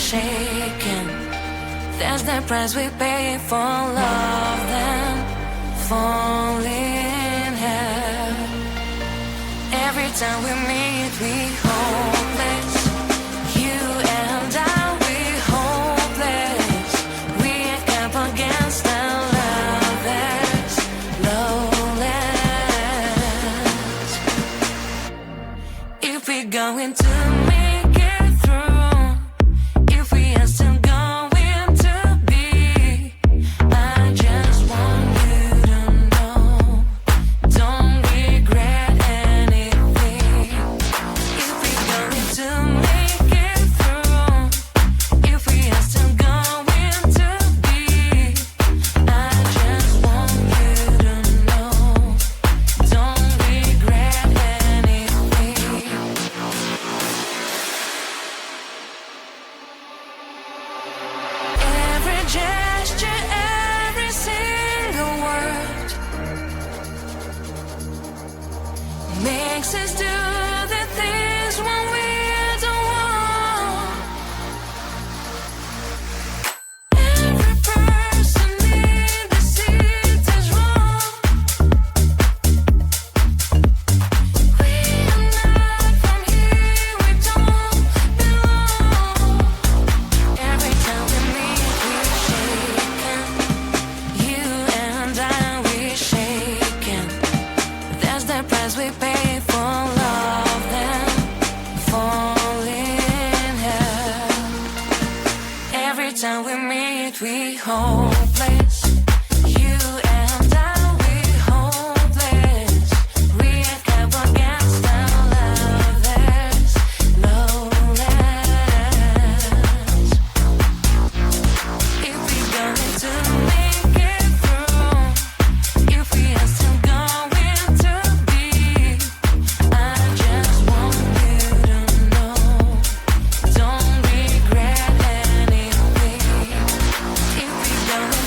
shaken. That's the price we pay for love, then falling hell. Every time we meet, we hopeless. You and I, we hopeless. We are up against the lovers, lowless. If we're going to make it through, if we are still going to be, I just want you to know, don't regret anything. If we're going to make it through, if we are still going to be, I just want you to know, don't regret anything. Every gesture, every single word makes us do the things when we don't want. Every person in the city is wrong. We are not from here, we don't belong. Every time we meet, we're shaken. You and I, we're shaken. That's the price we pay for love, then falling hell. Every time we meet, we hopeless. You and I, we hopeless. We are up against the lovers, lowless. If we're going to make it through, if we are still going to be, I just want you to know, don't regret anything. If we're going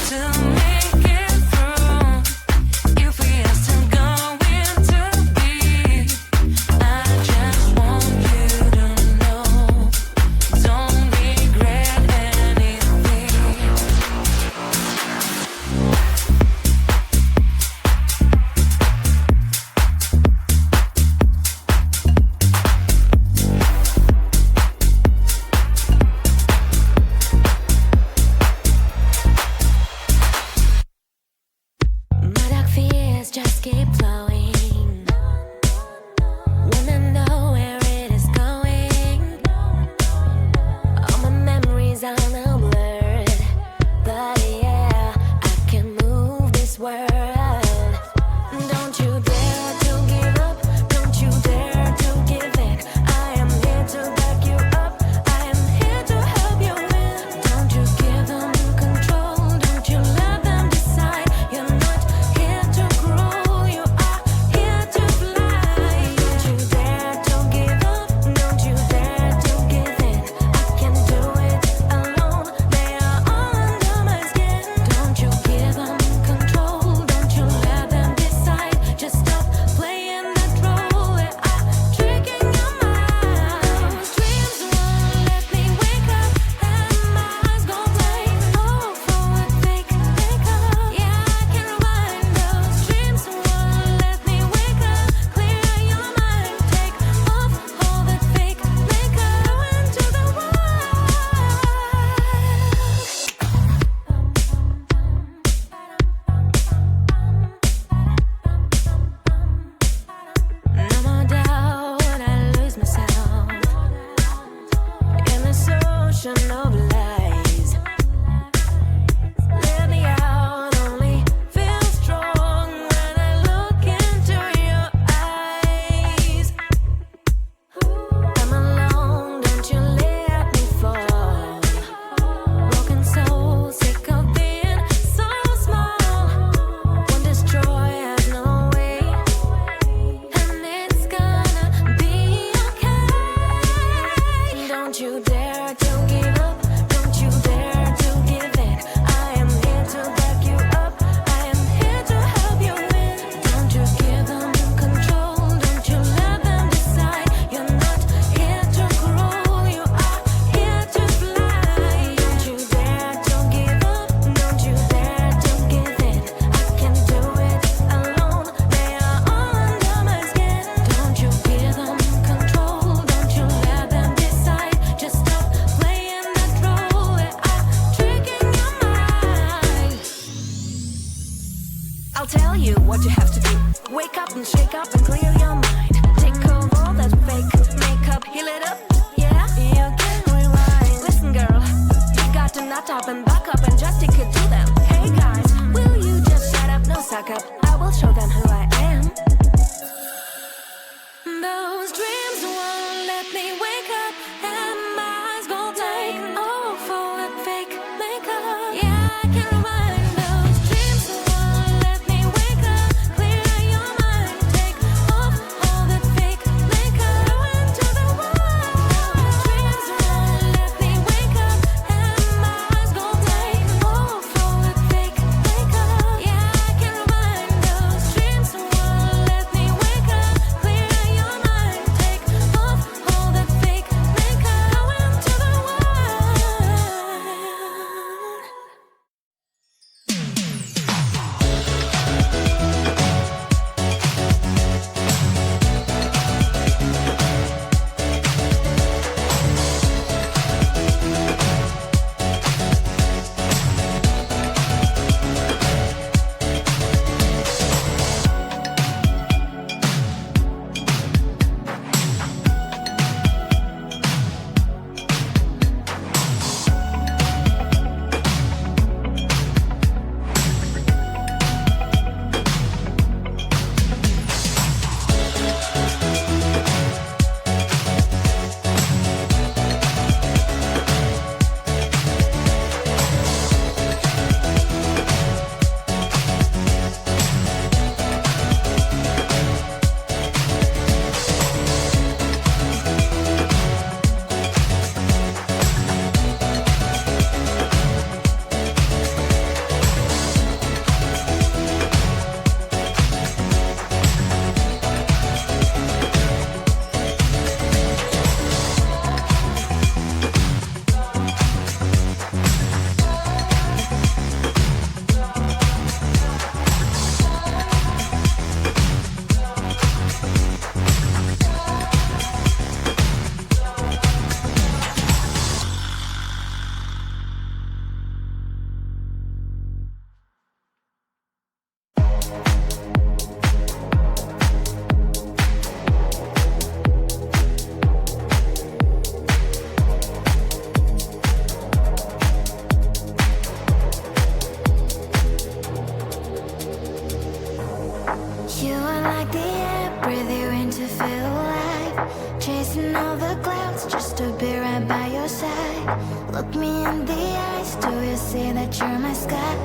chasing all the clouds just to be right by your side. Look me in the eyes, do you see that you're my sky?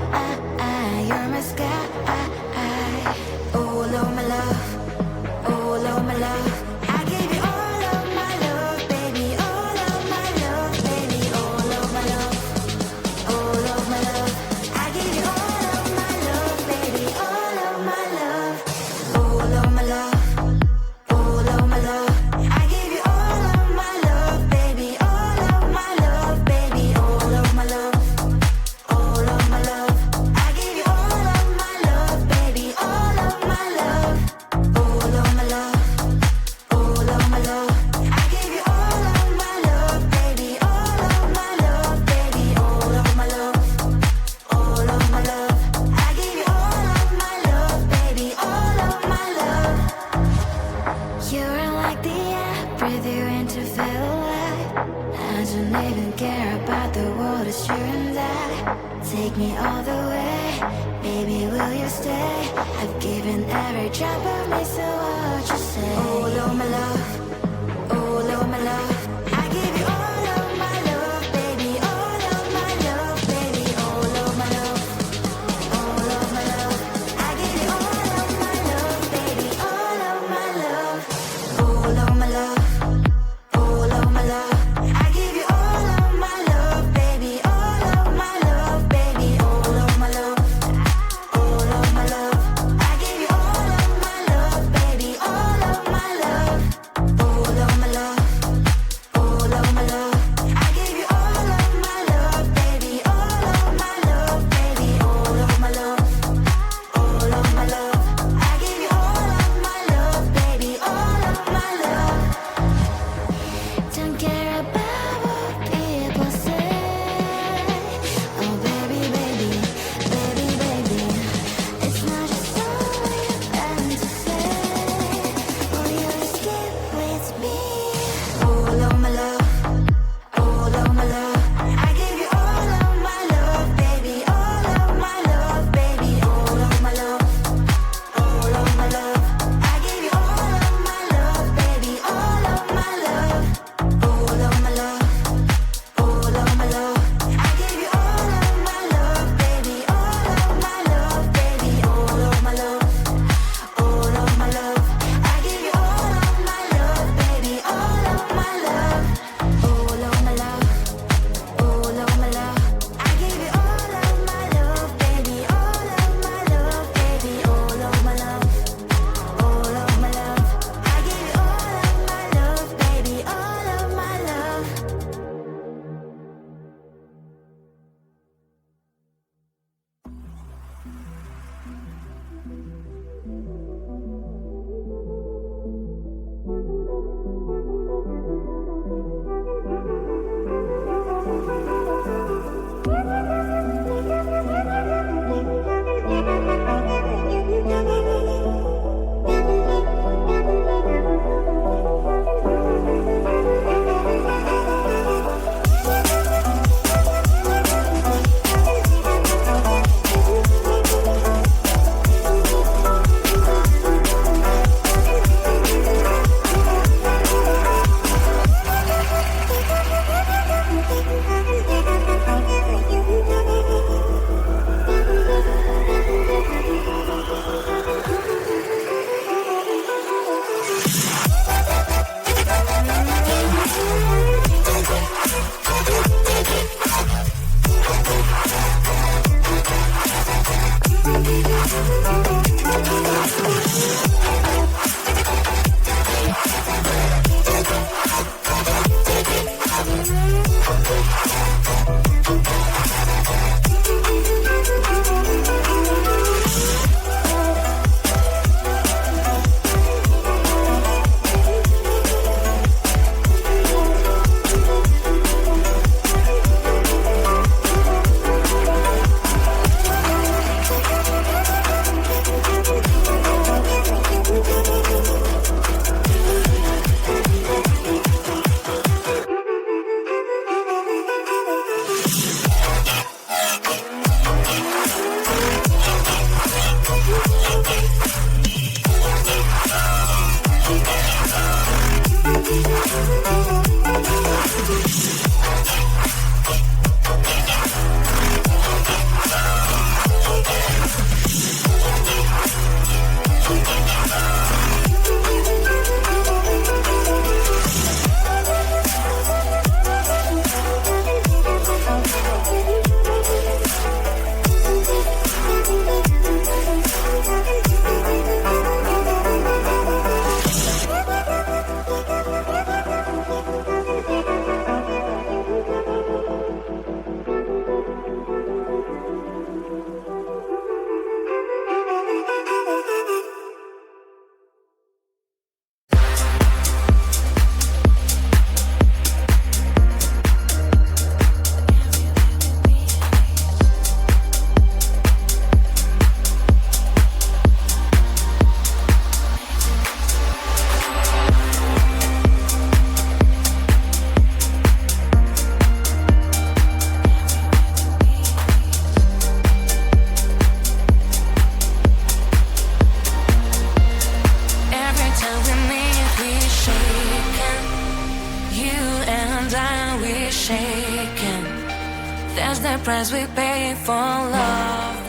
You're my sky. Oh, Lord, my love. Oh, Lord, my love. I give you all of my love, baby. All of my love, baby. All of my love. All of my love. I give you all of my love, baby. All of my love. All of my love. All of my love. I give you all of my love, baby. All of my love, baby. All of my love. All of my love. I give you all of my love, baby. All of my love. All of my love. All of my love. I give you all of my love, baby. All of my love, baby. All of my love. All of my love. I give you all of my love, baby. All of my love. You're like the air, breathe you in to feel alive. I don't even care about the world, it's you and I. Take me all the way, baby, will you stay? I've given every drop of me, so what you say? Oh, Lord, my love. Oh, Lord, my love. I give you all of my love, baby. All of my love, baby. All of my love. All of my love. I give you all of my love, baby. All of my love. All of my love. All of my love. I give you all of my love, baby. All of my love, baby. All of my love. All of my love. I give you all of my love, baby. All of my love. Shaken. That's the price we pay for love.